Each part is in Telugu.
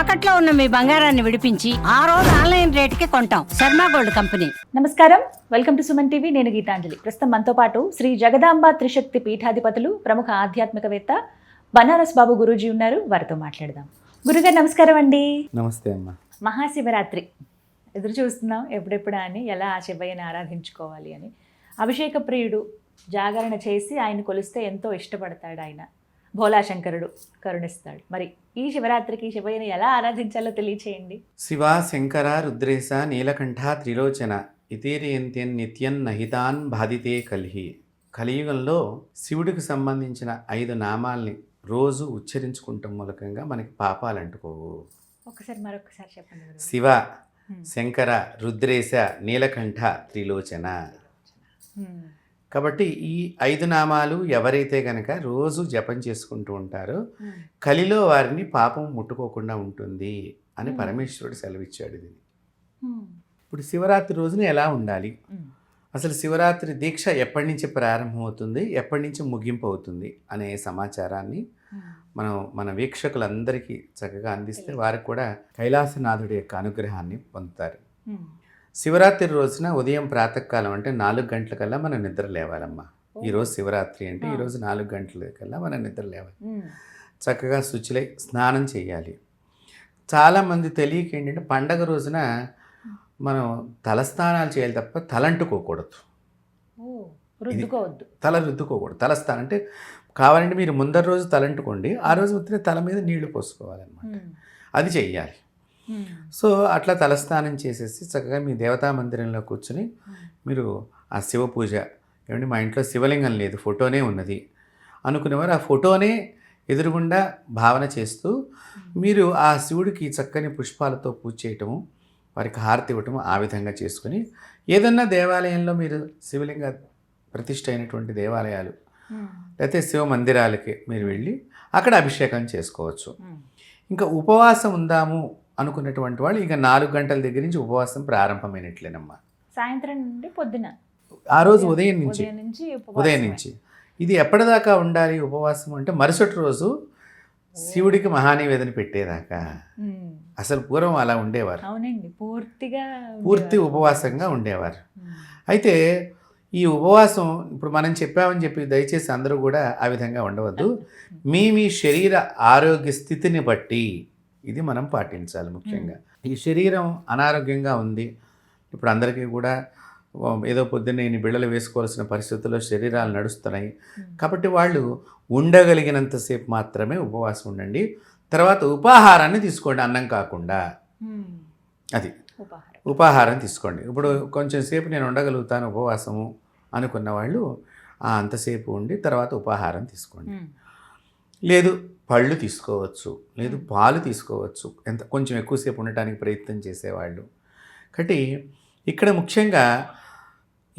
తాకట్లో ఉన్న మీ బంగారాన్ని విడిపించి ఆ రోజు ఆన్లైన్ రేటుకి కొంటాం. Sharma gold company. నమస్కారం, వెల్కమ్ టు సుమన్ టీవీ. నేను గీతాంజలి. ప్రస్తుతం మనతో పాటు శ్రీ జగదాంబ త్రిశక్తి పీఠాధిపతులు, ప్రముఖ ఆధ్యాత్మికవేత్త బనారస్ బాబు గురూజీ ఉన్నారు. వారితో మాట్లాడదాం. గురుగారు నమస్కారం అండి. నమస్తే అమ్మా. మహాశివరాత్రి ఎదురు చూస్తున్నాం ఎప్పుడెప్పుడా అని, ఎలా ఆ శివయ్యని ఆరాధించుకోవాలి అని. అభిషేక ప్రియుడు, జాగరణ చేసి ఆయన కొలిస్తే ఎంతో ఇష్టపడతాడు ఆయన. భోలాశంకరుడు కరుణిస్తాడు. మరి ఈ శివరాత్రికి శివయ్యని ఎలా ఆరాధించాలో తెలియచేయండి. శివ శంకర రుద్రేశ నీలకంఠ త్రిలోచన ఇతేరియంత్యన్ నిత్యం నహితాన్ బాధితే కలిహి. కలియుగంలో శివుడికి సంబంధించిన 5 నామాల్ని రోజు ఉచ్చరించుకుంటాం మూలకంగా మనకి పాపాలు అంటుకోవు. మరొకసారి చెప్పండి. శివ శంకర రుద్రేశ నీలకంఠ త్రిలోచన. కాబట్టి ఈ 5 నామాలు ఎవరైతే గనక రోజు జపం చేసుకుంటూ ఉంటారో కలిలో వారిని పాపం ముట్టుకోకుండా ఉంటుంది అని పరమేశ్వరుడు సెలవిచ్చాడు. ఇది ఇప్పుడు శివరాత్రి రోజున ఎలా ఉండాలి, అసలు శివరాత్రి దీక్ష ఎప్పటి నుంచి ప్రారంభమవుతుంది, ఎప్పటి నుంచి ముగింపు అవుతుంది అనే సమాచారాన్ని మనం మన వీక్షకులందరికీ చక్కగా అందిస్తే వారికి కూడా కైలాసనాథుడి యొక్క అనుగ్రహాన్ని పొందుతారు. శివరాత్రి రోజున ఉదయం ప్రాతకాలం అంటే 4 గంటలకల్లా మనం నిద్ర లేవాలమ్మా. ఈరోజు శివరాత్రి అంటే ఈరోజు 4 గంటలకల్లా మనం నిద్ర లేవాలి. చక్కగా శుచిలై స్నానం చేయాలి. చాలామంది తెలియక ఏంటంటే పండగ రోజున మనం తలస్నానాలు చేయాలి తప్ప తలంటుకోకూడదు. తల రుద్దుకోకూడదు. తలస్నానం అంటే కావాలంటే మీరు ముందర రోజు తలంటుకోండి, ఆ రోజు ఉత్తిన తల మీద నీళ్లు పోసుకోవాలన్నమాట. అది చెయ్యాలి. సో అట్లా తలస్నానం చేసేసి చక్కగా మీ దేవతా మందిరంలో కూర్చొని మీరు ఆ శివ పూజ, ఏమంటే మా ఇంట్లో శివలింగం లేదు, ఫోటోనే ఉన్నది అనుకునేవారు ఆ ఫోటోనే ఎదురుగుండా భావన చేస్తూ మీరు ఆ శివుడికి చక్కని పుష్పాలతో పూజ చేయటము, వారికి హారతి ఇవ్వటము, ఆ విధంగా చేసుకుని ఏదన్నా దేవాలయంలో మీరు శివలింగ ప్రతిష్ఠ అయినటువంటి దేవాలయాలు లేకపోతే శివ మందిరాలకి మీరు వెళ్ళి అక్కడ అభిషేకం చేసుకోవచ్చు. ఇంకా ఉపవాసం ఉందాము అనుకున్నటువంటి వాళ్ళు ఇక 4 గంటల దగ్గర నుంచి ఉపవాసం ప్రారంభమైనట్లేనమ్మా. సాయంత్రం నుండి పొద్దున ఆ రోజు ఉదయం నుంచి ఇది ఎప్పటిదాకా ఉండాలి ఉపవాసం అంటే మరుసటి రోజు శివుడికి మహానివేదన పెట్టేదాకా. అసలు పూర్వం అలా ఉండేవారు. పూర్తి ఉపవాసంగా ఉండేవారు. అయితే ఈ ఉపవాసం ఇప్పుడు మనం చెప్పామని చెప్పి దయచేసి అందరూ కూడా ఆ విధంగా ఉండవద్దు. మీ శరీర ఆరోగ్య స్థితిని బట్టి ఇది మనం పాటించాలి. ముఖ్యంగా ఈ శరీరం అనారోగ్యంగా ఉంది, ఇప్పుడు అందరికీ కూడా ఏదో పొద్దున్నే ఇన్ని బిళ్ళలు వేసుకోవాల్సిన పరిస్థితుల్లో శరీరాలు నడుస్తున్నాయి. కాబట్టి వాళ్ళు ఉండగలిగినంతసేపు మాత్రమే ఉపవాసం ఉండండి. తర్వాత ఉపాహారాన్ని తీసుకోండి, అన్నం కాకుండా. అది ఉపాహారం తీసుకోండి. ఇప్పుడు కొంచెం సేపు నేను ఉండగలుగుతాను ఉపవాసము అనుకున్న వాళ్ళు అంతసేపు ఉండి తర్వాత ఉపాహారం తీసుకోండి. లేదు పళ్ళు తీసుకోవచ్చు, లేదు పాలు తీసుకోవచ్చు, కొంచెం ఎక్కువసేపు ఉండటానికి ప్రయత్నం చేసేవాళ్ళు. కాబట్టి ఇక్కడ ముఖ్యంగా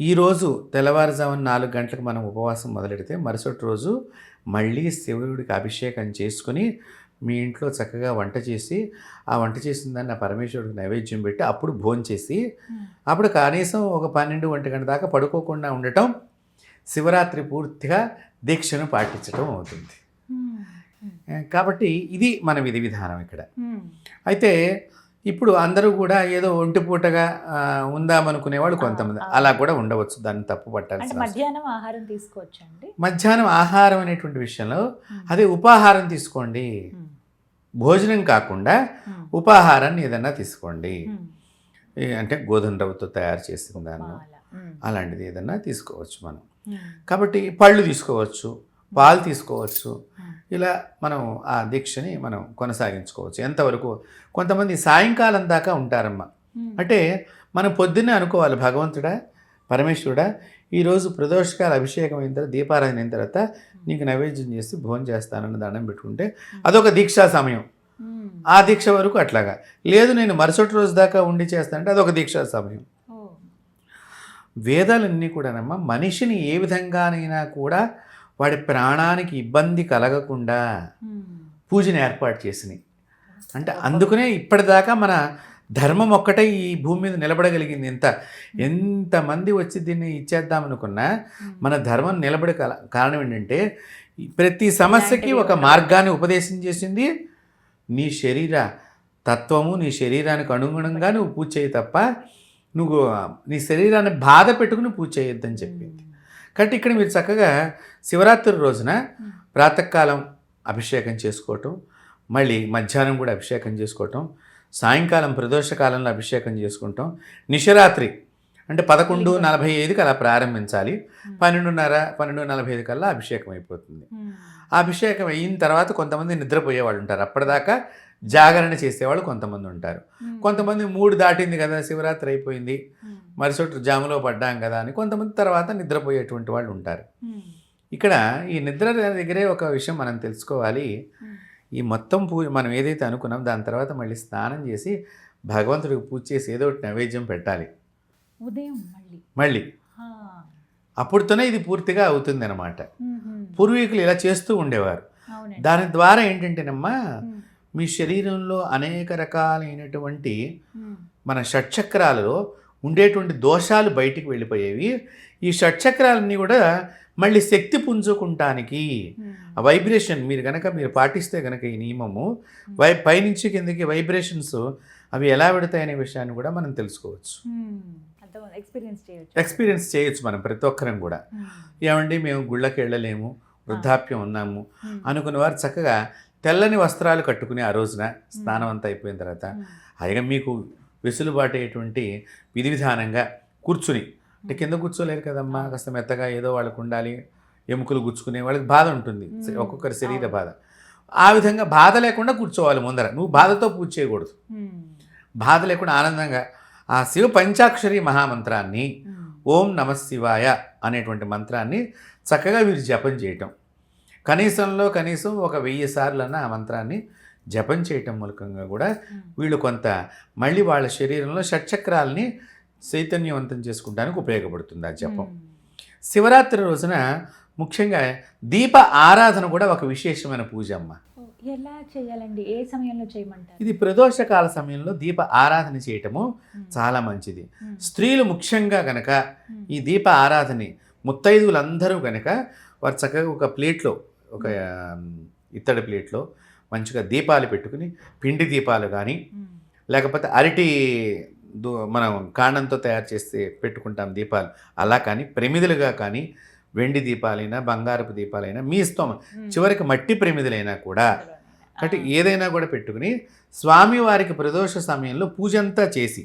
ఈరోజు తెల్లవారుజామున 4 గంటలకు మనం ఉపవాసం మొదలెడితే మరుసటి రోజు మళ్ళీ శివుడికి అభిషేకం చేసుకుని మీ ఇంట్లో చక్కగా వంట చేసి ఆ వంట చేసిన దాన్ని ఆ పరమేశ్వరుడికి నైవేద్యం పెట్టి అప్పుడు భోంచేసి అప్పుడు కనీసం ఒక 12-1 గంట దాకా పడుకోకుండా ఉండటం శివరాత్రి పూర్తిగా దీక్షను పాటించడం అవుతుంది. కాబట్టి ఇది మన విధి విధానం ఇక్కడ. అయితే ఇప్పుడు అందరూ కూడా ఏదో ఒంటిపూటగా ఉందామనుకునేవాళ్ళు కొంతమంది అలా కూడా ఉండవచ్చు, దాన్ని తప్పు పట్టాల్సిన. మధ్యాహ్నం ఆహారం తీసుకోవచ్చండి. మధ్యాహ్నం ఆహారం అనేటువంటి విషయంలో అదే ఉపాహారం తీసుకోండి, భోజనం కాకుండా ఉపాహారాన్ని ఏదన్నా తీసుకోండి. అంటే గోధుమ రవ్వతో తయారు చేసిన దాన్ని అలాంటిది ఏదన్నా తీసుకోవచ్చు మనం. కాబట్టి పళ్ళు తీసుకోవచ్చు, పాలు తీసుకోవచ్చు. ఇలా మనం ఆ దీక్షని మనం కొనసాగించుకోవచ్చు. ఎంతవరకు కొంతమంది సాయంకాలం దాకా ఉంటారమ్మా. అంటే మనం పొద్దున్నే అనుకోవాలి, భగవంతుడా పరమేశ్వరుడా ఈరోజు ప్రదోషకాల అభిషేకం అయిన తర్వాత దీపారాధన అయిన తర్వాత నీకు నైవేద్యం చేసి భోజనం చేస్తానని దండం పెట్టుకుంటే అదొక దీక్షా సమయం. ఆ దీక్ష వరకు అట్లాగా. లేదు నేను మరుసటి రోజు దాకా ఉండి చేస్తానంటే అదొక దీక్షా సమయం. వేదాలన్నీ కూడానమ్మా మనిషిని ఏ విధంగానైనా కూడా వాడి ప్రాణానికి ఇబ్బంది కలగకుండా పూజను ఏర్పాటు చేసినాయి. అంటే అందుకనే ఇప్పటిదాకా మన ధర్మం ఒక్కటే ఈ భూమి మీద నిలబడగలిగింది. ఎంతమంది వచ్చి దీన్ని ఇచ్చేద్దామనుకున్నా మన ధర్మం నిలబడే కారణం ఏంటంటే ప్రతి సమస్యకి ఒక మార్గాన్ని ఉపదేశం చేసింది నీ శరీర తత్వము నీ శరీరానికి అనుగుణంగా నువ్వు పూజ చేయి తప్ప నువ్వు నీ శరీరాన్ని బాధ పెట్టుకుని పూజ చేయొద్దని చెప్పింది. కాబట్టి ఇక్కడ మీరు చక్కగా శివరాత్రి రోజున ప్రాతకాలం అభిషేకం చేసుకోవటం, మళ్ళీ మధ్యాహ్నం కూడా అభిషేకం చేసుకోవటం, సాయంకాలం ప్రదోష కాలంలో అభిషేకం చేసుకుంటాం, నిశరాత్రి అంటే 11:45కి అలా ప్రారంభించాలి. 12:45 కల్లా అభిషేకం అయిపోతుంది. ఆ అభిషేకం అయిన తర్వాత కొంతమంది నిద్రపోయేవాళ్ళు ఉంటారు, అప్పటిదాకా జాగరణ చేసేవాళ్ళు కొంతమంది ఉంటారు. కొంతమంది 3 దాటింది కదా, శివరాత్రి అయిపోయింది, మరుసటి జాములో పడ్డాం కదా అని కొంతమంది తర్వాత నిద్రపోయేటువంటి వాళ్ళు ఉంటారు. ఇక్కడ ఈ నిద్ర దగ్గరే ఒక విషయం మనం తెలుసుకోవాలి. ఈ మొత్తం పూజ మనం ఏదైతే అనుకున్నాం దాని తర్వాత మళ్ళీ స్నానం చేసి భగవంతుడికి పూజ చేసి ఏదో ఒకటి నైవేద్యం పెట్టాలి ఉదయం మళ్ళీ. అప్పుడుతోనే ఇది పూర్తిగా అవుతుంది అన్నమాట. పూర్వీకులు ఇలా చేస్తూ ఉండేవారు. దాని ద్వారా ఏంటంటేనమ్మా, మీ శరీరంలో అనేక రకాలైనటువంటి మన షట్చక్రాలలో ఉండేటువంటి దోషాలు బయటికి వెళ్ళిపోయేవి. ఈ షట్చక్రాలన్నీ కూడా మళ్ళీ శక్తి పుంజుకుంటానికి ఆ వైబ్రేషన్ మీరు పాటిస్తే కనుక ఈ నియమము పైనుంచి కిందకి వైబ్రేషన్స్ అవి ఎలా పెడతాయనే విషయాన్ని కూడా మనం తెలుసుకోవచ్చు, ఎక్స్పీరియన్స్ చేయొచ్చు మనం ప్రతి ఒక్కరం కూడా. ఏమండి మేము గుళ్ళకి వెళ్ళలేము, వృద్ధాప్యం ఉన్నాము అనుకున్న వారు చక్కగా తెల్లని వస్త్రాలు కట్టుకుని ఆ రోజున స్నానం అంతా అయిపోయిన తర్వాత హాయిగా మీకు వెసులుబాటు అయ్యేటువంటి విధి విధానంగా కూర్చుని, అంటే కింద కూర్చోలేరు కదమ్మా, కాస్త మెత్తగా ఏదో వాళ్ళకు ఉండాలి, ఎముకలు గుచ్చుకునే వాళ్ళకి బాధ ఉంటుంది, ఒక్కొక్కరి శరీర బాధ. ఆ విధంగా బాధ లేకుండా కూర్చోవాలి ముందర. నువ్వు బాధతో పూజ చేయకూడదు, బాధ లేకుండా ఆనందంగా ఆ శివ పంచాక్షరి మహామంత్రాన్ని ఓం నమః శివాయ అనేటువంటి మంత్రాన్ని చక్కగా వీరు జపం చేయటం, కనీసం ఒక 1000 సార్లన్నా ఆ మంత్రాన్ని జపం చేయటం మూలకంగా కూడా వీళ్ళు కొంత మళ్ళీ వాళ్ళ శరీరంలో షట్చక్రాలని చైతన్యవంతం చేసుకుంటానికి ఉపయోగపడుతుంది ఆ జపం. శివరాత్రి రోజున ముఖ్యంగా దీప ఆరాధన కూడా ఒక విశేషమైన పూజ అమ్మ. ఎలా చేయాలండి? ఏ సమయంలో చేయమంటారు? ఇది ప్రదోషకాల సమయంలో దీప ఆరాధన చేయటము చాలా మంచిది. స్త్రీలు ముఖ్యంగా గనక ఈ దీప ఆరాధన ముత్తైదువులందరూ గనక వారు చక్కగా ఒక ప్లేట్లో, ఒక ఇత్తడి ప్లేట్లో మంచిగా దీపాలు పెట్టుకుని, పిండి దీపాలు కానీ లేకపోతే అరటి మనం కాండంతో తయారు చేస్తే పెట్టుకుంటాం దీపాలు, అలా కానీ ప్రమిదలుగా కానీ వెండి దీపాలైనా బంగారపు దీపాలైనా మీ ఇష్టం, చివరికి మట్టి ప్రమిదలైనా కూడా కాబట్టి ఏదైనా కూడా పెట్టుకుని స్వామివారికి ప్రదోష సమయంలో పూజ అంతా చేసి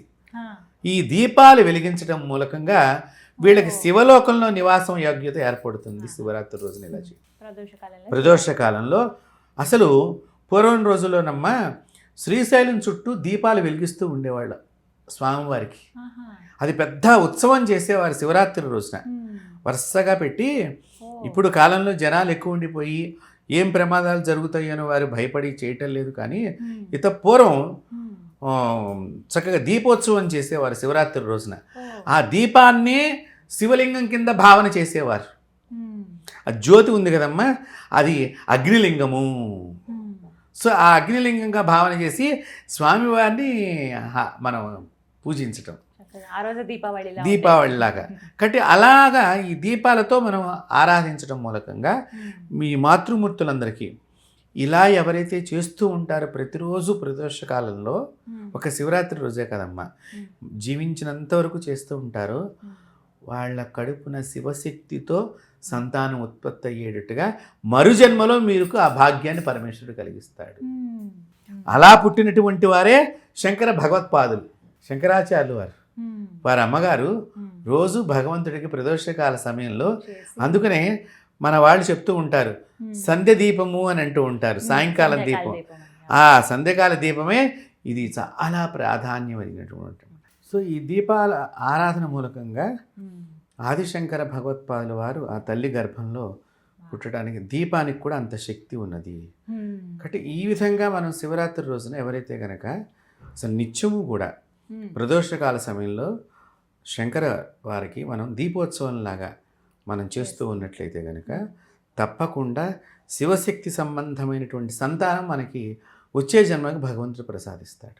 ఈ దీపాలు వెలిగించడం మూలకంగా వీళ్ళకి శివలోకంలో నివాసం యోగ్యత ఏర్పడుతుంది. శివరాత్రి రోజున ఇలా ప్రదోషకాలంలో అసలు పూర్వం రోజుల్లోనమ్మా శ్రీశైలం చుట్టూ దీపాలు వెలిగిస్తూ ఉండేవాళ్ళు స్వామివారికి. అది పెద్ద ఉత్సవం చేసేవారు శివరాత్రి రోజున వరుసగా పెట్టి. ఇప్పుడు కాలంలో జనాలు ఎక్కువ ఉండిపోయి ఏం ప్రమాదాలు జరుగుతాయని వారు భయపడి చేయటం లేదు, కానీ పూర్వం చక్కగా దీపోత్సవం చేసేవారు శివరాత్రి రోజున. ఆ దీపాన్నే శివలింగం కింద భావన చేసేవారు. ఆ జ్యోతి ఉంది కదమ్మా, అది అగ్నిలింగము. సో ఆ అగ్నిలింగంగా భావన చేసి స్వామివారిని మనం పూజించటం దీపావళిలాగా. కాబట్టి అలాగా ఈ దీపాలతో మనం ఆరాధించడం మూలకంగా మీ మాతృమూర్తులందరికీ ఇలా ఎవరైతే చేస్తూ ఉంటారో ప్రతిరోజు ప్రదోషకాలంలో, ఒక శివరాత్రి రోజే కదమ్మా, జీవించినంత వరకు చేస్తూ ఉంటారో వాళ్ళ కడుపున శివశక్తితో సంతానం ఉత్పత్తి అయ్యేటట్టుగా మరుజన్మలో మీకు ఆ భాగ్యాన్ని పరమేశ్వరుడు కలిగిస్తాడు. అలా పుట్టినటువంటి వారే శంకర భగవత్పాదులు, శంకరాచార్యులు వారు. వారి అమ్మగారు రోజు భగవంతుడికి ప్రదోషకాల సమయంలో, అందుకనే మన వాళ్ళు చెప్తూ ఉంటారు సంధ్య దీపము అని అంటూ ఉంటారు, సాయంకాలం దీపం. ఆ సంధ్యకాల దీపమే ఇది చాలా ప్రాధాన్యమైనటువంటి. సో ఈ దీపాల ఆరాధన మూలకంగా ఆదిశంకర భగవత్పాదుల వారు ఆ తల్లి గర్భంలో పుట్టడానికి దీపానికి కూడా అంత శక్తి ఉన్నది. కాబట్టి ఈ విధంగా మనం శివరాత్రి రోజున ఎవరైతే కనుక అసలు నిత్యము కూడా ప్రదోషకాల సమయంలో శంకర వారికి మనం దీపోత్సవంలాగా మనం చేస్తూ ఉన్నట్లయితే కనుక తప్పకుండా శివశక్తి సంబంధమైనటువంటి సంతానం మనకి వచ్చే జన్మకి భగవంతుడు ప్రసాదిస్తాడు.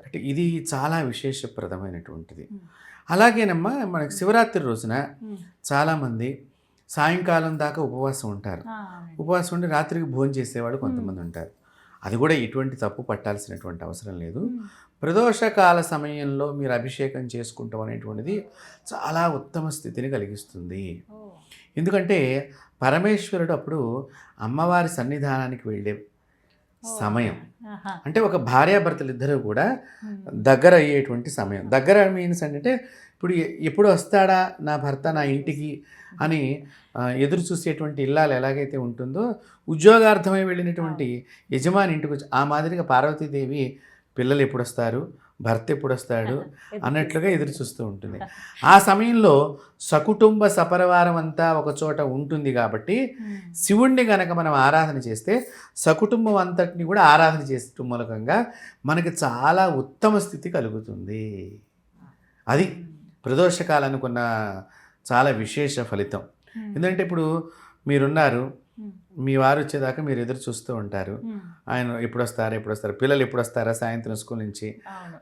అంటే ఇది చాలా విశేషప్రదమైనటువంటిది. అలాగేనమ్మా మనకి శివరాత్రి రోజున చాలామంది సాయంకాలం దాకా ఉపవాసం ఉంటారు. ఉపవాసం ఉండి రాత్రికి భోజనం చేసేవాళ్ళు కొంతమంది ఉంటారు. అది కూడా ఎటువంటి తప్పు పట్టాల్సినటువంటి అవసరం లేదు. ప్రదోషకాల సమయంలో మీరు అభిషేకం చేసుకుంటాం అనేటువంటిది చాలా ఉత్తమ స్థితిని కలిగిస్తుంది. ఎందుకంటే పరమేశ్వరుడు అప్పుడు అమ్మవారి సన్నిధానానికి వెళ్ళే సమయం, అంటే ఒక భార్యాభర్తలు ఇద్దరు కూడా దగ్గర అయ్యేటువంటి సమయం. దగ్గర మీన్స్ అంటే ఇప్పుడు ఎప్పుడు వస్తాడా నా భర్త నా ఇంటికి అని ఎదురు చూసేటువంటి ఇల్లాలు ఎలాగైతే ఉంటుందో, ఉద్యోగార్థమై వెళ్ళినటువంటి యజమాని ఇంటికి వచ్చి ఆ మాదిరిగా పార్వతీదేవి పిల్లలు ఎప్పుడు వస్తారు, భర్త ఎప్పుడు వస్తాడు అన్నట్లుగా ఎదురు చూస్తూ ఉంటుంది. ఆ సమయంలో సకుటుంబ సపరివారం అంతా ఒక చోట ఉంటుంది కాబట్టి శివుణ్ణి గనక మనం ఆరాధన చేస్తే సకుటుంబం అంతటిని కూడా ఆరాధన చేసే మూలకంగా మనకి చాలా ఉత్తమ స్థితి కలుగుతుంది. అది ప్రదోషకాలనుకున్న చాలా విశేష ఫలితం. ఎందుకంటే ఇప్పుడు మీరున్నారు, మీ వారు వచ్చేదాకా మీరు ఎదురు చూస్తూ ఉంటారు. ఆయన ఎప్పుడు వస్తారు, పిల్లలు ఎప్పుడు వస్తారా సాయంత్రం స్కూల్ నుంచి.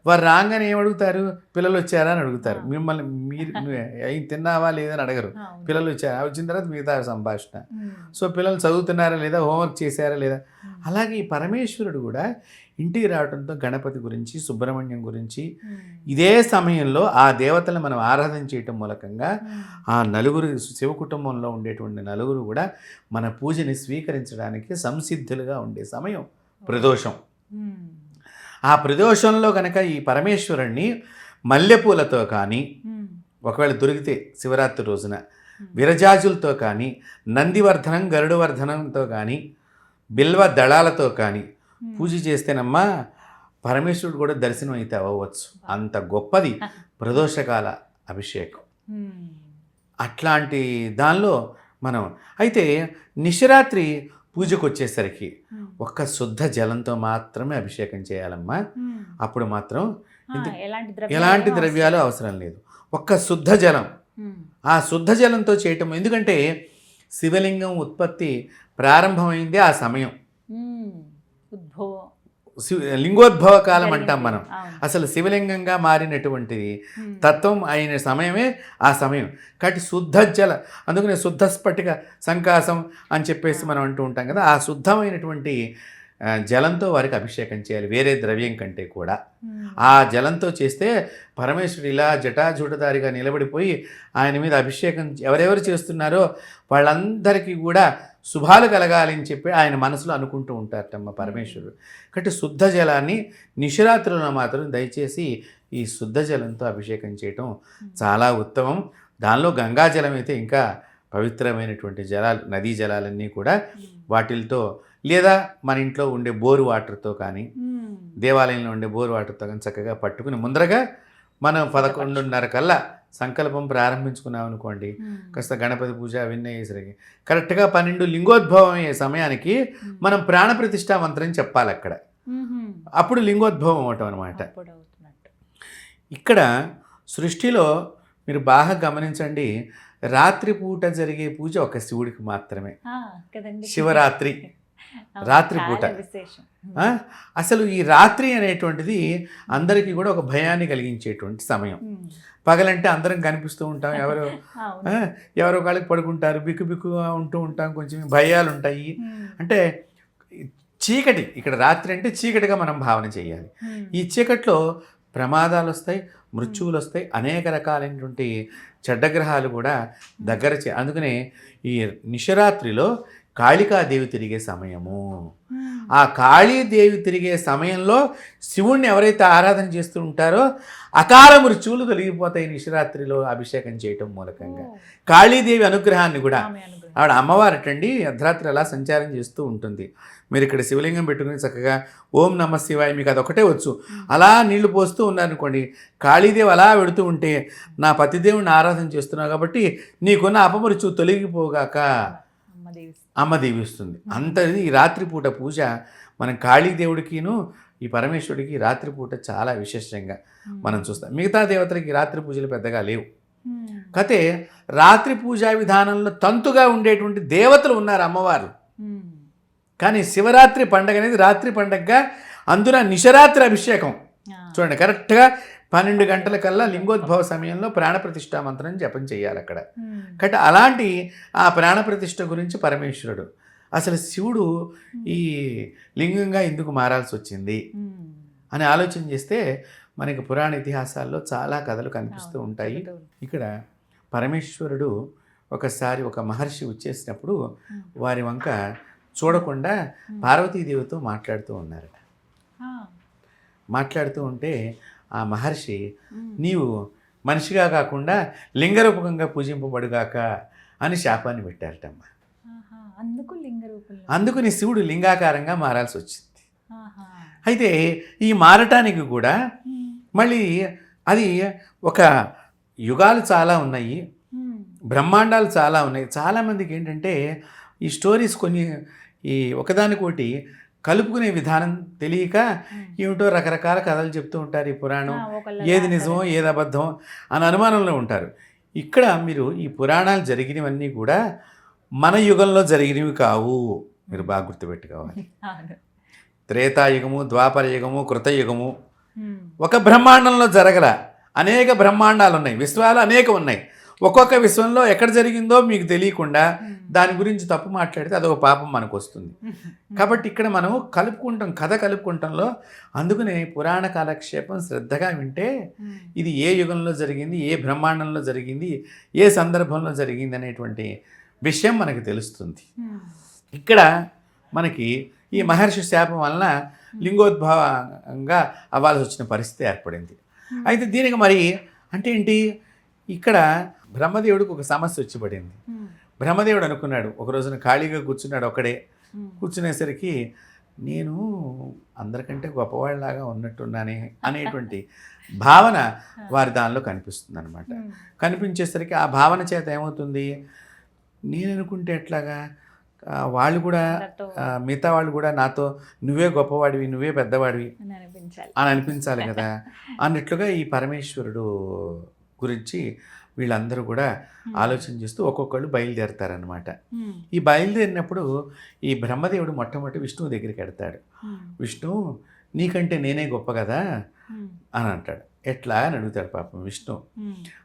వారు రాగానే ఏమడుగుతారు, పిల్లలు వచ్చారా అని అడుగుతారు. మిమ్మల్ని మీరు తిన్నావా లేదని అడగరు. పిల్లలు వచ్చారా, వచ్చిన తర్వాత మిగతా సంభాషణ. సో పిల్లలు చదువుతున్నారా లేదా, హోంవర్క్ చేశారా లేదా. అలాగే ఈ పరమేశ్వరుడు కూడా ఇంటికి రావడంతో గణపతి గురించి, సుబ్రహ్మణ్యం గురించి ఇదే సమయంలో ఆ దేవతలను మనం ఆరాధన చేయటం మూలకంగా ఆ నలుగురు శివ కుటుంబంలో ఉండేటువంటి నలుగురు కూడా మన పూజని స్వీకరించడానికి సంసిద్ధులుగా ఉండే సమయం ప్రదోషం. ఆ ప్రదోషంలో కనుక ఈ పరమేశ్వరుణ్ణి మల్లెపూలతో కానీ, ఒకవేళ దొరికితే శివరాత్రి రోజున విరజాజులతో కానీ, నందివర్ధనం గరుడవర్ధనంతో కానీ, బిల్వ దళాలతో కానీ పూజ చేస్తేనమ్మా పరమేశ్వరుడు కూడా దర్శనం అయితే అవ్వచ్చు. అంత గొప్పది ప్రదోషకాల అభిషేకం. అట్లాంటి దానిలో మనం అయితే నిశరాత్రి పూజకు వచ్చేసరికి ఒక్క శుద్ధ జలంతో మాత్రమే అభిషేకం చేయాలమ్మా. అప్పుడు మాత్రం ఎలాంటి ద్రవ్యాలు అవసరం లేదు. ఒక్క శుద్ధ జలం, ఆ శుద్ధ జలంతో చేయటం. ఎందుకంటే శివలింగం ఉత్పత్తి ప్రారంభమైంది ఆ సమయం, లింగోద్భవ కాలం అంటాం మనం. అసలు శివలింగంగా మారినటువంటిది తత్వం అయిన సమయమే ఆ సమయం. కాబట్టి శుద్ధ జల, అందుకనే శుద్ధ స్ఫటిక సంకాసం అని చెప్పేసి మనం అంటూ ఉంటాం కదా. ఆ శుద్ధమైనటువంటి జలంతో వారికి అభిషేకం చేయాలి, వేరే ద్రవ్యం కంటే కూడా. ఆ జలంతో చేస్తే పరమేశ్వరుడు ఇలా జటాజూటదారిగా నిలబడిపోయి ఆయన మీద అభిషేకం ఎవరెవరు చేస్తున్నారో వాళ్ళందరికీ కూడా శుభాలు కలగాలి అని చెప్పి ఆయన మనసులో అనుకుంటూ ఉంటారటమ్మ పరమేశ్వరుడు. కాబట్టి శుద్ధ జలాన్ని నిశరాత్రులను మాత్రం దయచేసి ఈ శుద్ధ జలంతో అభిషేకం చేయటం చాలా ఉత్తమం. దానిలో గంగాజలం అయితే ఇంకా పవిత్రమైనటువంటి జలాలు, నదీ జలాలన్నీ కూడా వాటితో, లేదా మన ఇంట్లో ఉండే బోరు వాటర్తో కానీ, దేవాలయంలో ఉండే బోరు వాటర్తో కానీ చక్కగా పట్టుకుని ముందరగా మనం 11:30 కల్లా సంకల్పం ప్రారంభించుకున్నాం అనుకోండి, కాస్త గణపతి పూజ అవన్నీ అయ్యేసరికి కరెక్ట్గా 12 లింగోద్భవం అయ్యే సమయానికి మనం ప్రాణప్రతిష్ఠా మంత్రం చెప్పాలి అక్కడ. అప్పుడు లింగోద్భవం అవటం అనమాట. ఇక్కడ సృష్టిలో మీరు బాగా గమనించండి, రాత్రిపూట జరిగే పూజ ఒక శివుడికి మాత్రమే, శివరాత్రి రాత్రిపూట. అసలు ఈ రాత్రి అనేటువంటిది అందరికీ కూడా ఒక భయాన్ని కలిగించేటువంటి సమయం. పగలంటే అందరం కనిపిస్తూ ఉంటాం, ఎవరో కాళ్ళకి పడుకుంటారు, బిక్కుబిక్కుగా ఉంటూ ఉంటాం, కొంచెం భయాలు ఉంటాయి. అంటే చీకటి, ఇక్కడ రాత్రి అంటే చీకటిగా మనం భావన చేయాలి. ఈ చీకట్లో ప్రమాదాలు వస్తాయి, మృత్యువులు వస్తాయి, అనేక రకాలైనటువంటి చెడ్డగ్రహాలు కూడా దగ్గర అందుకనే ఈ నిశరాత్రిలో కాళికాదేవి తిరిగే సమయము. ఆ కాళీదేవి తిరిగే సమయంలో శివుణ్ణి ఎవరైతే ఆరాధన చేస్తూ ఉంటారో అకాల మృత్యువులు తొలగిపోతాయి నిశరాత్రిలో అభిషేకం చేయటం మూలకంగా. కాళీదేవి అనుగ్రహాన్ని కూడా, ఆవిడ అమ్మవారటండి, అర్ధరాత్రి అలా సంచారం చేస్తూ ఉంటుంది. మీరు ఇక్కడ శివలింగం పెట్టుకుని చక్కగా ఓం నమ శివాయ, మీకు అదొకటే వచ్చు, అలా నీళ్లు పోస్తూ ఉన్నారనుకోండి, కాళీదేవి అలా పెడుతూ ఉంటే నా పతిదేవుని ఆరాధన చేస్తున్నావు కాబట్టి నీకున్న అపమృత్యువు తొలగిపోగాక అమ్మ దీవిస్తుంది. అంతది ఈ రాత్రిపూట పూజ మనం కాళీదేవుడికిను ఈ పరమేశ్వరుడికి రాత్రిపూట చాలా విశేషంగా మనం చూస్తాం. మిగతా దేవతలకి రాత్రి పూజలు పెద్దగా లేవు. కతే రాత్రి పూజా విధానంలో తంతుగా ఉండేటువంటి దేవతలు ఉన్నారు అమ్మవారు. కానీ శివరాత్రి పండగ అనేది రాత్రి పండగగా, అందున నిశరాత్రి అభిషేకం చూడండి, కరెక్ట్గా 12 గంటల కల్లా లింగోద్భవ సమయంలో ప్రాణప్రతిష్ఠా మంత్రం జపం చేయాలి అక్కడ. కాబట్టి అలాంటి ఆ ప్రాణప్రతిష్ఠ గురించి పరమేశ్వరుడు అసలు శివుడు ఈ లింగంగా ఎందుకు మారాల్సి వచ్చింది అని ఆలోచన చేస్తే మనకి పురాణ ఇతిహాసాల్లో చాలా కథలు కనిపిస్తూ ఉంటాయి. ఇక్కడ పరమేశ్వరుడు ఒకసారి ఒక మహర్షి వచ్చేసినప్పుడు వారి వంక చూడకుండా పార్వతీదేవితో మాట్లాడుతూ ఉన్నారట. మాట్లాడుతూ ఉంటే ఆ మహర్షి నీవు మనిషిగా కాకుండా లింగరూపకంగా పూజింపబడుగాక అని శాపాన్ని పెట్టారటమ్మ. అందుకు నీ శివుడు లింగాకారంగా మారాల్సి వచ్చింది. అయితే ఈ మారటానికి కూడా మళ్ళీ అది ఒక యుగాలు చాలా ఉన్నాయి, బ్రహ్మాండాలు చాలా ఉన్నాయి. చాలామందికి ఏంటంటే ఈ స్టోరీస్ కొన్ని ఈ ఒకదానికోటి కలుపుకునే విధానం తెలియక ఏమిటో రకరకాల కథలు చెప్తూ ఉంటారు. ఈ పురాణం ఏది నిజమో ఏది అబద్ధం అని అనుమానంలో ఉంటారు. ఇక్కడ మీరు ఈ పురాణాలు జరిగినవన్నీ కూడా మన యుగంలో జరిగినవి కావు, మీరు బాగా గుర్తుపెట్టుకోవాలి. త్రేతాయుగము, ద్వాపర యుగము, కృతయుగము ఒక బ్రహ్మాండంలో జరగల, అనేక బ్రహ్మాండాలు ఉన్నాయి, విశ్వాలు అనేక ఉన్నాయి. ఒక్కొక్క విశ్వంలో ఎక్కడ జరిగిందో మీకు తెలియకుండా దాని గురించి తప్పు మాట్లాడితే అదొక పాపం మనకు వస్తుంది. కాబట్టి ఇక్కడ మనం కలుపుకుంటాం, కథ కలుపుకుంటాంలో. అందుకనే పురాణ కాలక్షేపం శ్రద్ధగా వింటే ఇది ఏ యుగంలో జరిగింది, ఏ బ్రహ్మాండంలో జరిగింది, ఏ సందర్భంలో జరిగింది అనేటువంటి విషయం మనకు తెలుస్తుంది. ఇక్కడ మనకి ఈ మహర్షి శాపం వలన లింగోద్భవంగా అవ్వాల్సి వచ్చిన పరిస్థితి ఏర్పడింది. అయితే దీనికి మరి అంటే ఏంటి, ఇక్కడ బ్రహ్మదేవుడికి ఒక సమస్య వచ్చి పడింది. బ్రహ్మదేవుడు అనుకున్నాడు, ఒక రోజున ఖాళీగా కూర్చున్నాడు ఒక్కడే. కూర్చునేసరికి నేను అందరికంటే గొప్పవాళ్ళలాగా ఉన్నట్టున్నానే అనేటువంటి భావన వారి దానిలో కనిపిస్తుంది అనమాట. కనిపించేసరికి ఆ భావన చేత ఏమవుతుంది, నేను అనుకుంటే ఎట్లాగా, వాళ్ళు కూడా మిగతా వాళ్ళు కూడా నాతో నువ్వే గొప్పవాడివి, నువ్వే పెద్దవాడివి అని అనిపించాలి కదా అన్నట్లుగా ఈ పరమేశ్వరుడు గురించి వీళ్ళందరూ కూడా ఆలోచన చేస్తూ ఒక్కొక్కళ్ళు బయలుదేరతారనమాట. ఈ బయలుదేరినప్పుడు ఈ బ్రహ్మదేవుడు మొట్టమొదటి విష్ణువు దగ్గరికి వెడతాడు. విష్ణువు నీకంటే నేనే గొప్ప కదా అని అంటాడు. ఎట్లా అని అడుగుతాడు పాపం విష్ణు.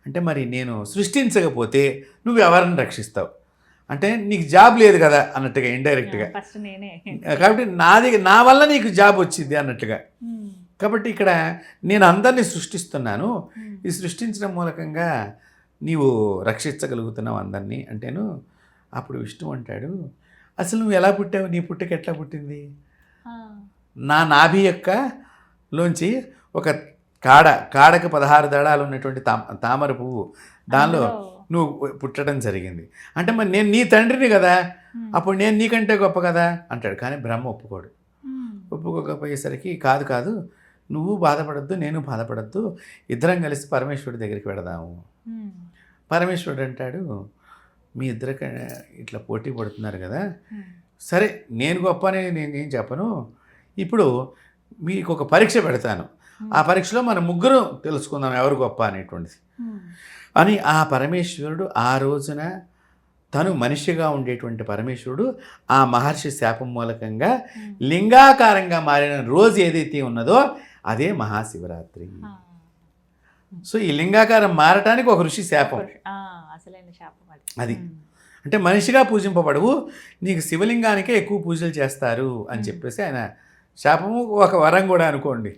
అంటే మరి నేను సృష్టించకపోతే నువ్వు ఎవరిని రక్షిస్తావు, అంటే నీకు జాబ్ లేదు కదా అన్నట్టుగా ఇండైరెక్ట్గా. కాబట్టి నా వల్ల నీకు జాబ్ వచ్చింది అన్నట్టుగా. కాబట్టి ఇక్కడ నేను అందరినీ సృష్టిస్తున్నాను, ఈ సృష్టించడం మూలకంగా నీవు రక్షించగలుగుతున్నావు అందరినీ అంటేను. అప్పుడు విష్ణువు అంటాడు, అసలు నువ్వు ఎలా పుట్టావు, నీ పుట్టుక ఎట్లా పుట్టింది? నా నాభి యొక్క లోంచి ఒక కాడకు 16 దళాలు ఉన్నటువంటి తామర పువ్వు, దానిలో నువ్వు పుట్టడం జరిగింది. అంటే మరి నేను నీ తండ్రిని కదా, అప్పుడు నేను నీకంటే గొప్ప కదా అంటాడు. కానీ బ్రహ్మ ఒప్పుకోడు. ఒప్పుకోకపోయేసరికి కాదు నువ్వు బాధపడద్దు, నేను బాధపడద్దు, ఇద్దరం కలిసి పరమేశ్వరుడి దగ్గరికి వెడదాము. పరమేశ్వరుడు అంటాడు, మీ ఇద్దరు ఇట్లా పోటీ పడుతున్నారు కదా, సరే నేను గొప్ప అని నేనేం చెప్పను, ఇప్పుడు మీకు ఒక పరీక్ష పెడతాను, ఆ పరీక్షలో మనం ముగ్గురు తెలుసుకుందాం ఎవరు గొప్ప అనేటువంటిది అని. ఆ పరమేశ్వరుడు ఆ రోజున తను మనిషిగా ఉండేటువంటి పరమేశ్వరుడు ఆ మహర్షి శాపం మూలకంగా లింగాకారంగా మారిన రోజు ఏదైతే ఉన్నదో అదే మహాశివరాత్రి. సో ఈ లింగాకారం మారటానికి ఒక ఋషి శాపం, అది అంటే మనిషిగా పూజింపబడవు, నీకు శివలింగానికే ఎక్కువ పూజలు చేస్తారు అని చెప్పేసి ఆయన శాపము, ఒక వరం కూడా అనుకోండి.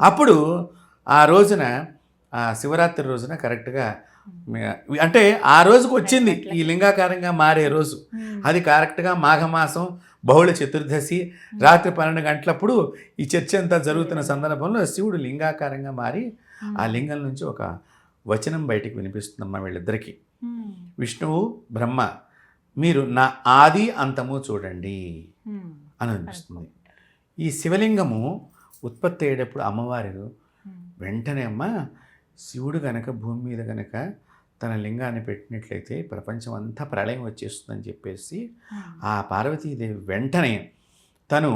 అప్పుడు ఆ రోజున ఆ శివరాత్రి రోజున కరెక్ట్గా అంటే ఆ రోజుకు వచ్చింది ఈ లింగాకారంగా మారే రోజు. అది కరెక్ట్గా మాఘమాసం బహుళ చతుర్దశి రాత్రి 12 గంటలప్పుడు ఈ చర్చ అంతా జరుగుతున్న సందర్భంలో శివుడు లింగాకారంగా మారి ఆ లింగం నుంచి ఒక వచనం బయటికి వినిపిస్తుందమ్మా వీళ్ళిద్దరికీ. విష్ణువు బ్రహ్మ మీరు నా ఆది అంతము చూడండి అని అనిపిస్తుంది. ఈ శివలింగము ఉత్పత్తి అయ్యేటప్పుడు అమ్మవారు వెంటనే అమ్మ శివుడు గనక భూమి మీద గనక తన లింగాన్ని పెట్టినట్లయితే ప్రపంచం అంతా ప్రళయం వచ్చేస్తుందని చెప్పేసి ఆ పార్వతీదేవి వెంటనే తను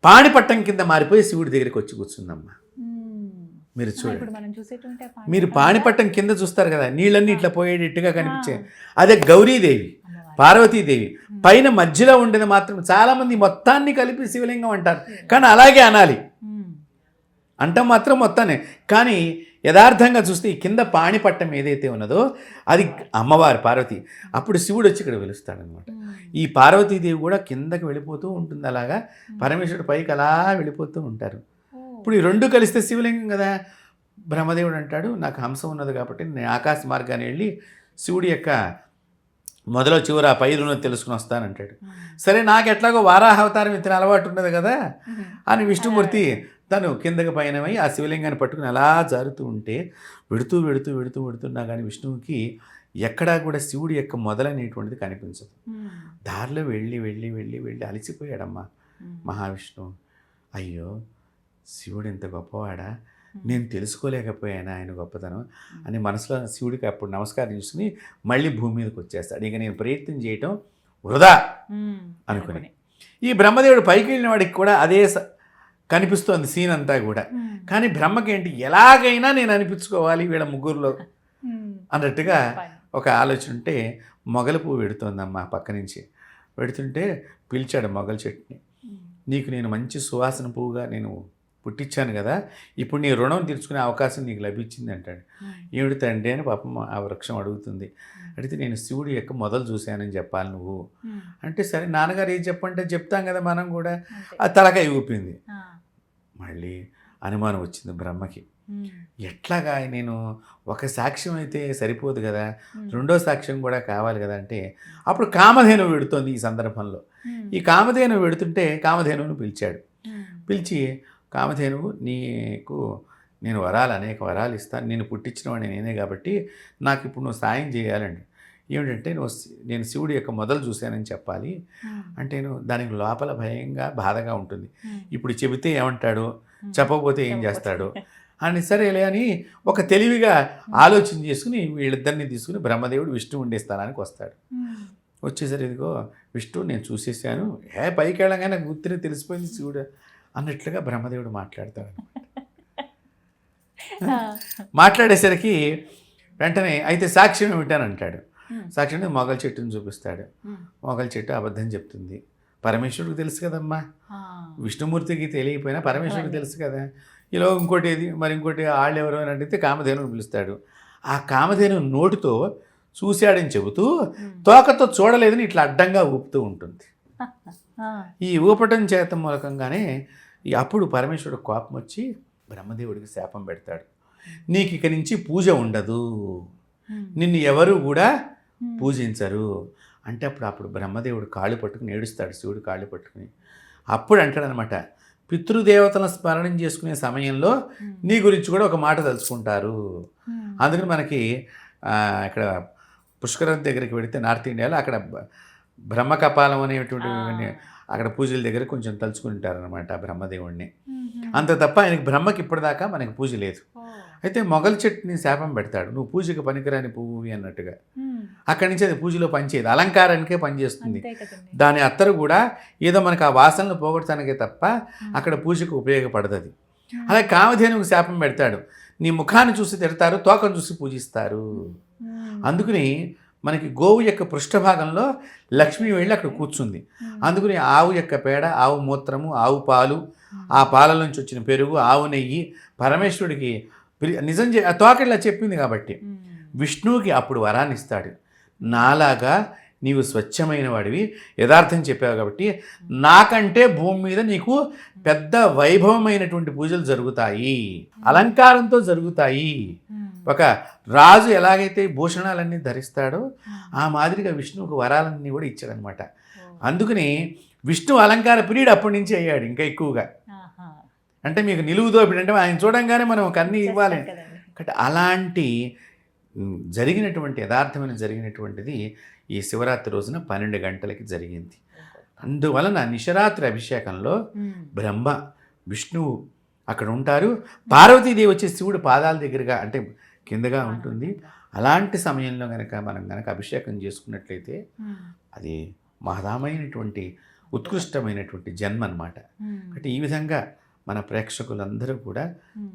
పాణిపట్టం కింద మారిపోయి శివుడి దగ్గరికి వచ్చి కూర్చుందమ్మా. మీరు చూడండి, మీరు పాణిపట్టం కింద చూస్తారు కదా, నీళ్ళన్నీ ఇట్లా పోయేటట్టుగా కనిపించే అదే గౌరీదేవి పార్వతీదేవి. పైన మధ్యలో ఉండేది మాత్రం చాలామంది మొత్తాన్ని కలిపి శివలింగం అంటారు, కానీ అలాగే అనాలి అంటాం మాత్రం మొత్తాన్ని. కానీ యథార్థంగా చూస్తే ఈ కింద పాణిపట్టం ఏదైతే ఉన్నదో అది అమ్మవారు పార్వతి. అప్పుడు శివుడు వచ్చి ఇక్కడ వెలుస్తాడనమాట. ఈ పార్వతీదేవి కూడా కిందకి వెళ్ళిపోతూ ఉంటుంది, అలాగా పరమేశ్వరుడు పైకి అలా వెళ్ళిపోతూ ఉంటారు. ఇప్పుడు ఈ రెండు కలిస్తే శివలింగం కదా. బ్రహ్మదేవుడు అంటాడు, నాకు హంస ఉన్నది కాబట్టి నేను ఆకాశ మార్గాన్ని వెళ్ళి శివుడి యొక్క మొదలో చివర ఆ పైరును తెలుసుకుని వస్తానంటాడు. సరే, నాకు ఎట్లాగో వారాహ అవతారం ఇతర అలవాటు ఉన్నది కదా అని విష్ణుమూర్తి తను కిందకి పైనమై ఆ శివలింగాన్ని పట్టుకుని అలా జారుతూ ఉంటే వెడుతున్నా కానీ విష్ణువుకి ఎక్కడా కూడా శివుడి యొక్క మొదలనేటువంటిది కనిపించదు. దారిలో వెళ్ళి అలసిపోయాడమ్మా మహావిష్ణువు. అయ్యో, శివుడు ఇంత గొప్పవాడా, నేను తెలుసుకోలేకపోయాను ఆయన గొప్పతనం అని మనసులో శివుడికి అప్పుడు నమస్కారం చేసుకుని మళ్ళీ భూమి మీదకి వచ్చేస్తాడు. ఇక నేను ప్రయత్నం చేయటం వృధా అనుకుని ఈ బ్రహ్మదేవుడు పైకి వెళ్ళిన వాడికి కూడా అదే కనిపిస్తోంది సీన్ అంతా కూడా. కానీ బ్రహ్మకేంటి, ఎలాగైనా నేను అనిపించుకోవాలి వీళ్ళ ముగ్గురులో అన్నట్టుగా ఒక ఆలోచన ఉంటే మొగల పువ్వు పెడుతోందమ్మా పక్క నుంచి. పెడుతుంటే పిలిచాడు మొగల చెట్టుని, నీకు నేను మంచి సువాసన పువ్వుగా నేను పుట్టించాను కదా, ఇప్పుడు నీ రుణం తీర్చుకునే అవకాశం నీకు లభించింది అంటాడు. ఏమిటి తండ్రి అని పాపం ఆ వృక్షం అడుగుతుంది. అడిగితే నేను శివుడి యొక్క మొదలు చూశానని చెప్పాలి నువ్వు అంటే, సరే నాన్నగారు ఏం చెప్పంటే చెప్తాం కదా మనం కూడా. ఆ తలకాయ ఊపింది. మళ్ళీ అనుమానం వచ్చింది బ్రహ్మకి, ఎట్లాగా నేను ఒక సాక్ష్యం అయితే సరిపోదు కదా, రెండో సాక్ష్యం కూడా కావాలి కదా అంటే, అప్పుడు కామధేనువు వెడుతోంది. ఈ సందర్భంలో ఈ కామధేనువు వెడుతుంటే కామధేనువును పిలిచాడు. పిలిచి, కామధేనువు, నీకు నేను అనేక వరాలు ఇస్తాను, నేను పుట్టించిన వాడిని నేనే కాబట్టి నాకు ఇప్పుడు నువ్వు సాయం చేయాలండి. ఏమిటంటే నేను శివుడి యొక్క మొదలు చూశానని చెప్పాలి అంటే, దానికి లోపల భయంగా బాధగా ఉంటుంది. ఇప్పుడు చెబితే ఏమంటాడు, చెప్పకపోతే ఏం చేస్తాడు అని, సరేలే అని ఒక తెలివిగా ఆలోచన చేసుకుని వీళ్ళిద్దరిని తీసుకుని బ్రహ్మదేవుడు విష్ణు ఉండే స్థానానికి వస్తాడు. వచ్చేసరి ఇదిగో విష్ణు నేను చూసేసాను, పైకి వెళ్ళగానే గుర్తుని తెలిసిపోయింది శివుడు అన్నట్లుగా బ్రహ్మదేవుడు మాట్లాడతాడు. మాట్లాడేసరికి వెంటనే అయితే సాక్ష్యం ఏమిటని అంటాడు. సాక్ష్యం మొగల చెట్టుని చూపిస్తాడు. మొగల చెట్టు అబద్ధం చెప్తుంది. పరమేశ్వరుడికి తెలుసు కదమ్మా, విష్ణుమూర్తికి తెలియకపోయినా పరమేశ్వరుడికి తెలుసు కదా. ఇలా ఇంకోటి ఏది మరి ఇంకోటి వాళ్ళు ఎవరు అని అడిగితే కామధేనుని పిలుస్తాడు. ఆ కామధేను నోటితో చూశాడని చెబుతూ తోకతో చూడలేదని ఇట్లా అడ్డంగా ఊపుతూ ఉంటుంది. ఈ ఊపటం చేత మూలకంగానే అప్పుడు పరమేశ్వరుడు కోపం వచ్చి బ్రహ్మదేవుడికి శాపం పెడతాడు. నీకు ఇక నుంచి పూజ ఉండదు, నిన్ను ఎవరు కూడా పూజించరు అంటే, అప్పుడు బ్రహ్మదేవుడు కాళ్ళు పట్టుకుని ఏడుస్తాడు. శివుడు కాళ్ళు పట్టుకుని అప్పుడు అంటాడనమాట, పితృదేవతలను స్మరణం చేసుకునే సమయంలో నీ గురించి కూడా ఒక మాట తలుచుకుంటారు. అందుకని మనకి ఇక్కడ పుష్కరం దగ్గరికి వెళితే నార్త్ ఇండియాలో అక్కడ బ్రహ్మకపాలం అనేటువంటి అక్కడ పూజల దగ్గర కొంచెం తలుచుకుంటారనమాట బ్రహ్మదేవుడిని. అంత తప్ప ఆయనకి బ్రహ్మకి ఇప్పటిదాకా మనకి పూజ లేదు. అయితే మొగల చెట్టుని శాపం పెడతాడు, నువ్వు పూజకి పనికిరాని పువ్వు అన్నట్టుగా. అక్కడి నుంచి అది పూజలో పనిచేయదు, అలంకారానికే పనిచేస్తుంది. దాని అత్తరు కూడా ఏదో మనకు ఆ వాసనలు పోగొట్టడానికే తప్ప అక్కడ పూజకు ఉపయోగపడదు అది. అలాగే కామధేనువుకి శాపం పెడతాడు, నీ ముఖాన్ని చూసి తిడతారు, తోకను చూసి పూజిస్తారు. అందుకని మనకి గోవు యొక్క పృష్ఠభాగంలో లక్ష్మీ వెళ్ళి అక్కడ కూర్చుంది. అందుకని ఆవు యొక్క పేడ, ఆవు మూత్రము, ఆవు పాలు, ఆ పాల నుంచి వచ్చిన పెరుగు, ఆవు నెయ్యి పరమేశ్వరుడికి నిజం తోకలా చెప్పింది కాబట్టి విష్ణువుకి అప్పుడు వరాన్ని ఇస్తాడు. నాలాగా నీవు స్వచ్ఛమైన వాడివి, యథార్థం చెప్పావు కాబట్టి నాకంటే భూమి మీద నీకు పెద్ద వైభవమైనటువంటి పూజలు జరుగుతాయి, అలంకారంతో జరుగుతాయి. ఒక రాజు ఎలాగైతే భూషణాలన్నీ ధరిస్తాడో ఆ మాదిరిగా విష్ణువుకు వరాలన్నీ కూడా ఇచ్చాడనమాట. అందుకని విష్ణు అలంకార పీరియడ్ అప్పటి నుంచి అయ్యాడు ఇంకా ఎక్కువగా. అంటే మీకు నిలువు దోపిడి అంటే ఆయన చూడంగానే మనం కన్నీ ఇవ్వాలి. అలాంటి జరిగినటువంటి యథార్థమైన జరిగినటువంటిది ఈ శివరాత్రి రోజున 12 గంటలకి జరిగింది. అందువలన నిశరాత్రి అభిషేకంలో బ్రహ్మ విష్ణువు అక్కడ ఉంటారు, పార్వతీదేవి వచ్చే శివుడు పాదాల దగ్గరగా అంటే కిందగా ఉంటుంది. అలాంటి సమయంలో మనం కనుక అభిషేకం చేసుకున్నట్లయితే అది మహదామైనటువంటి ఉత్కృష్టమైనటువంటి జన్మ అన్నమాట. అంటే ఈ విధంగా మన ప్రేక్షకులందరూ కూడా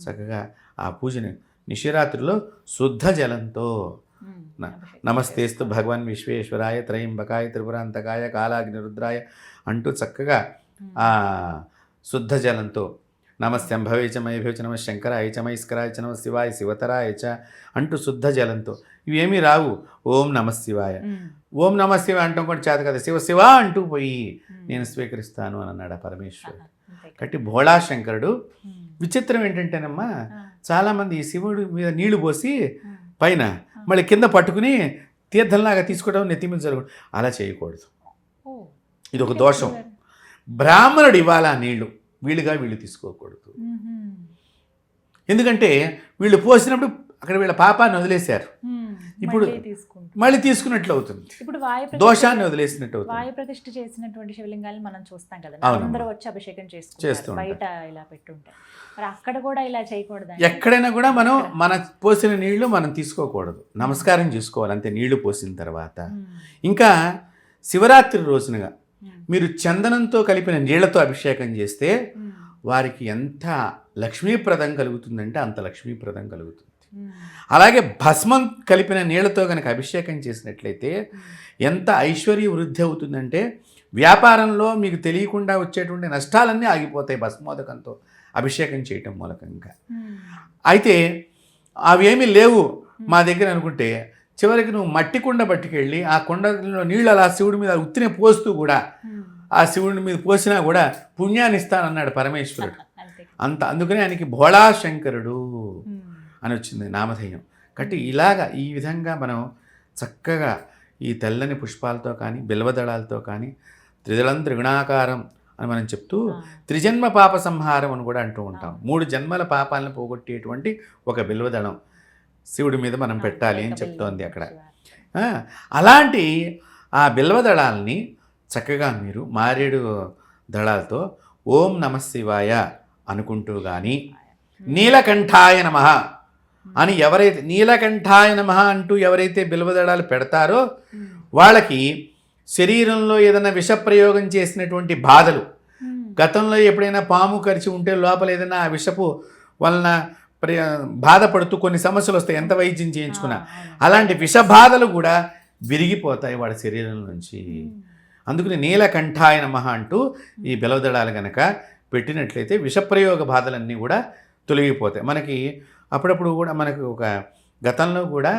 చక్కగా ఆ పూజని నిశిరాత్రిలో శుద్ధ జలంతో నమస్తేస్తు భగవాన్ విశ్వేశ్వరాయ త్రయంబకాయ త్రిపురాంతకాయ కాలాగ్ని రుద్రాయ అంటూ చక్కగా ఆ శుద్ధ జలంతో నమస్తంభవే చ మయభే చ నమ శంకరాయ చ మహేశ్వరాయ చ నమ శివాయ శివతరాయ చ అంటూ శుద్ధ జలంతో ఇవేమీ రావు. ఓం నమ శివాయ, ఓం నమ శివాయ అంటాం కూడా చేత కదా, శివ శివ అంటూ పోయి నేను స్వీకరిస్తాను అని అన్నాడు ఆ పరమేశ్వరుడు. కాబట్టి భోళా శంకరుడు. విచిత్రం ఏంటంటేనమ్మా, చాలామంది ఈ శివుడి మీద నీళ్లు పోసి పైన మళ్ళీ కింద పట్టుకుని తీర్థంలాగా తీసుకోవడం, నెత్తి మీద జరగడం, అలా చేయకూడదు. ఇది ఒక దోషం. బ్రాహ్మణుడు ఇవ్వాలి ఆ నీళ్లు, వీళ్ళు తీసుకోకూడదు. ఎందుకంటే వీళ్ళు పోసినప్పుడు అక్కడ వీళ్ళ పాపాన్ని వదిలేశారు, ఇప్పుడు మళ్ళీ తీసుకున్నట్లు అవుతుంది, ఇప్పుడు దోషాన్ని వదిలేసినట్టు అవుతుంది. వాయు ప్రతిష్ఠ చేసినటువంటి శివలింగాలను మనం చూస్తాం కదా, అందరూ వచ్చి అభిషేకం చేస్తూ బయట ఇలా పెట్టుంటారు. మరి అక్కడ కూడా ఇలా చేయకూడదు. ఎక్కడైనా కూడా మనం మన పోసిన నీళ్లు మనం తీసుకోకూడదు, నమస్కారం చేసుకోవాలి అంతే నీళ్లు పోసిన తర్వాత. ఇంకా శివరాత్రి రోజునగా మీరు చందనంతో కలిపిన నీళ్లతో అభిషేకం చేస్తే వారికి ఎంత లక్ష్మీప్రదం కలుగుతుందంటే అంత లక్ష్మీప్రదం కలుగుతుంది. అలాగే భస్మం కలిపిన నీళ్లతో కనుక అభిషేకం చేసినట్లయితే ఎంత ఐశ్వర్య వృద్ధి అవుతుందంటే వ్యాపారంలో మీకు తెలియకుండా వచ్చేటువంటి నష్టాలన్నీ ఆగిపోతాయి భస్మోదకంతో అభిషేకం చేయటం మూలకంగా. అయితే అవేమీ లేవు మా దగ్గర అనుకుంటే చివరికి నువ్వు మట్టి కుండ పట్టుకెళ్ళి ఆ కుండలో నీళ్ళు అలా శివుడి మీద ఉత్తినే పోస్తూ కూడా ఆ శివుడి మీద పోసినా కూడా పుణ్యాన్ని ఇస్తానన్నాడు పరమేశ్వరుడు. అందుకనే ఆయనకి భోళా శంకరుడు అని వచ్చింది నామధేయం. కాబట్టి ఇలాగా ఈ విధంగా మనం చక్కగా ఈ తెల్లని పుష్పాలతో కానీ బిల్వదళాలతో కానీ త్రిదళం త్రిగుణాకారం అని మనం చెప్తూ త్రిజన్మ పాప సంహారం అని కూడా అంటూ ఉంటాం. 3 జన్మల పాపాలను పోగొట్టేటువంటి ఒక బిల్వదళం శివుడి మీద మనం పెట్టాలి అని చెప్తోంది అక్కడ. అలాంటి ఆ బిల్వదళాలని చక్కగా మీరు మారేడు దళాలతో ఓం నమ శివాయ అనుకుంటూ కానీ నీలకంఠాయ నమః అని ఎవరైతే నీలకంఠాయ నమః అంటూ ఎవరైతే బిల్వదళాలు పెడతారో వాళ్ళకి శరీరంలో ఏదైనా విషప్రయోగం చేసినటువంటి బాధలు, గతంలో ఎప్పుడైనా పాము కరిచి ఉంటే లోపల ఏదైనా ఆ విషపు వలన బాధపడుతూ కొన్ని సమస్యలు వస్తాయి, ఎంత వైద్యం చేయించుకున్నా అలాంటి విషబాధలు కూడా విరిగిపోతాయి వాళ్ళ శరీరం నుంచి. అందుకని నీలకంఠాయ నమః అంటూ ఈ బిల్వదళాలు కనుక పెట్టినట్లయితే విషప్రయోగ బాధలన్నీ కూడా తొలగిపోతాయి. మనకి అప్పుడప్పుడు కూడా మనకు ఒక గతంలో కూడా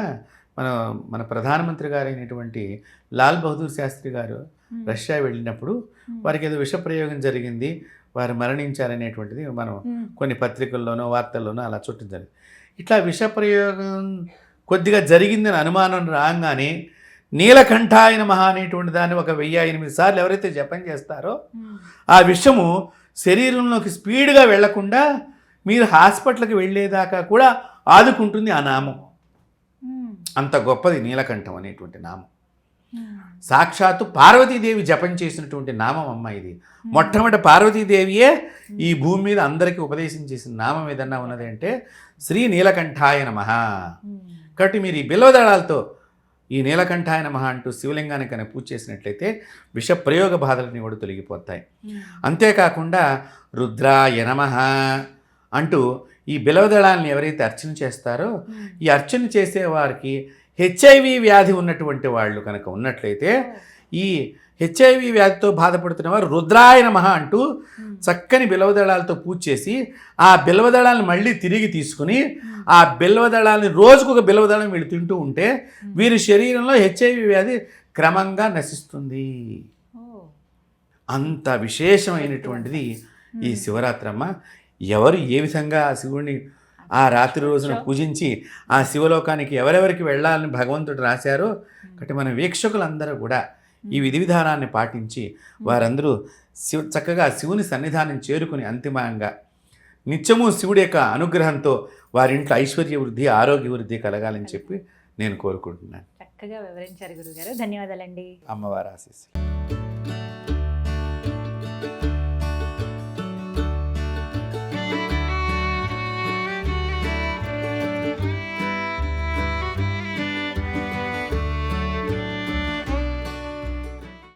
మన ప్రధానమంత్రి గారైనటువంటి లాల్ బహదూర్ శాస్త్రి గారు రష్యా వెళ్ళినప్పుడు వారికి ఏదో విషప్రయోగం జరిగింది, వారు మరణించారనేటువంటిది మనం కొన్ని పత్రికల్లోనో వార్తల్లోనో అలా చుట్టం జరిగింది. ఇట్లా విషప్రయోగం కొద్దిగా జరిగిందని అనుమానం రాగానే నీలకంఠాయ నమః అనేటువంటి దాన్ని 1008 సార్లు ఎవరైతే జపం చేస్తారో ఆ విషము శరీరంలోకి స్పీడ్గా వెళ్లకుండా మీరు హాస్పిటల్కి వెళ్ళేదాకా కూడా ఆదుకుంటుంది ఆ నామం. అంత గొప్పది నీలకంఠం అనేటువంటి నామం. సాక్షాత్తు పార్వతీదేవి జపం చేసినటువంటి నామం అమ్మ ఇది. మొట్టమొదటి పార్వతీదేవియే ఈ భూమి మీద అందరికీ ఉపదేశం చేసిన నామం ఏదన్నా ఉన్నది అంటే శ్రీ నీలకంఠాయ నమః. కాబట్టి మీరు ఈ బిల్వదళాలతో ఈ నీలకంఠాయ నమః అంటూ శివలింగాన్ని కనుక పూజ చేసినట్లయితే విష ప్రయోగ బాధలన్నీ కూడా తొలగిపోతాయి. అంతేకాకుండా రుద్రాయ నమః అంటూ ఈ బిల్వదళాలను ఎవరైతే అర్చన చేస్తారో ఈ అర్చన చేసేవారికి హెచ్ఐవి వ్యాధి ఉన్నటువంటి వాళ్ళు కనుక ఉన్నట్లయితే ఈ హెచ్ఐవి వ్యాధితో బాధపడుతున్న వారు రుద్రాయ నమః అంటూ చక్కని బిల్వదళాలతో పూజ చేసి ఆ బిల్వదళాలను మళ్ళీ తిరిగి తీసుకుని ఆ బిల్వదళాలని రోజుకొక బిల్వదళం వీళ్ళు తింటూ ఉంటే వీరి శరీరంలో హెచ్ఐవి వ్యాధి క్రమంగా నశిస్తుంది. అంత విశేషమైనటువంటిది ఈ శివరాత్రమ్మ. ఎవరు ఏ విధంగా ఆ శివుడిని ఆ రాత్రి రోజున పూజించి ఆ శివలోకానికి ఎవరెవరికి వెళ్ళాలని భగవంతుడు రాశారో కాబట్టి మన వీక్షకులందరూ కూడా ఈ విధి విధానాన్ని పాటించి వారందరూ చక్కగా శివుని సన్నిధానం చేరుకుని అంతిమంగా నిత్యము శివుడి యొక్క అనుగ్రహంతో వారింట్లో ఐశ్వర్య వృద్ధి ఆరోగ్య వృద్ధి కలగాలని చెప్పి నేను కోరుకుంటున్నాను. చక్కగా వివరించారు గురుగారు, ధన్యవాదాలండి. అమ్మవారి ఆశీస్సులు.